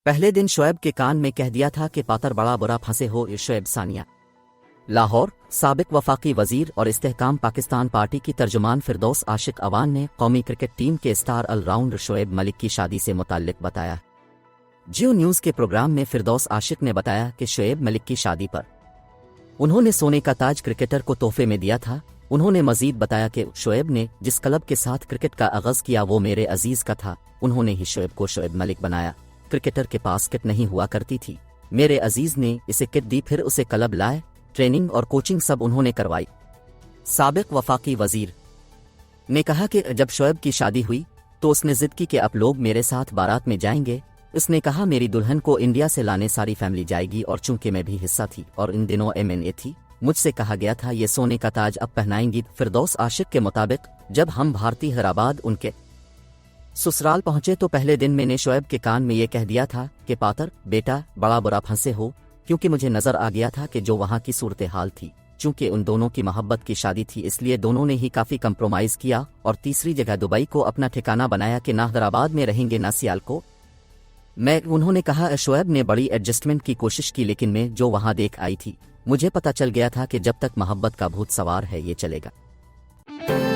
پہلے دن شعیب کے کان میں کہہ دیا تھا کہ پاتر بڑا برا پھنسے ہو شعیب ثانیہ لاہور سابق وفاقی وزیر اور استحکام پاکستان پارٹی کی ترجمان فردوس عاشق اوان نے قومی کرکٹ ٹیم کے star all rounder Shoaib Malik کی شادی سے متعلق بتایا۔ جیو نیوز کے پروگرام میں فردوس عاشق نے بتایا کہ شعیب ملک کی شادی پر انہوں نے سونے کا تاج کرکٹر کو تحفے میں دیا تھا۔ انہوں نے مزید بتایا کہ شعیب نے جس کلب کے ساتھ کرکٹ کا آغاز کیا وہ میرے عزیز کا تھا، انہوں نے ہی شعیب کو شعیب ملک بنایا۔ کرکٹر کے پاس کٹ نہیں ہوا کرتی تھی، میرے عزیز نے اسے کٹ دی، پھر اسے کلب لائے، ٹریننگ اور کوچنگ سب انہوں نے کروائی۔ سابق وفاقی وزیر نے کہا کہ جب شعیب کی شادی ہوئی تو اس نے ضد کی کہ اب لوگ میرے ساتھ بارات میں جائیں گے۔ اس نے کہا میری دلہن کو انڈیا سے لانے ساری فیملی جائے گی، اور چونکہ میں بھی حصہ تھی اور ان دنوں MNA تھی، مجھ سے کہا گیا تھا یہ سونے کا تاج اب پہنائیں گی۔ فردوس عاشق کے مطابق جب ہم بھارتی حیدرآباد ان کے سسرال پہنچے تو پہلے دن میں نے شعیب کے کان میں یہ کہہ دیا تھا کہ پاتر بیٹا بڑا برا پھنسے ہو، کیونکہ مجھے نظر آ گیا تھا کہ جو وہاں کی صورتحال تھی، چونکہ ان دونوں کی محبت کی شادی تھی اس لیے دونوں نے ہی کافی کمپرومائز کیا، اور تیسری جگہ دبئی کو اپنا ٹھکانہ بنایا کہ نہ حیدرآباد میں رہیں گے نہ سیال کو میں۔ انہوں نے کہا شعیب نے بڑی ایڈجسٹمنٹ کی کوشش کی، لیکن میں جو وہاں دیکھ آئی تھی مجھے پتہ چل گیا تھا کہ جب تک محبت کا بھوت سوار ہے یہ چلے گا۔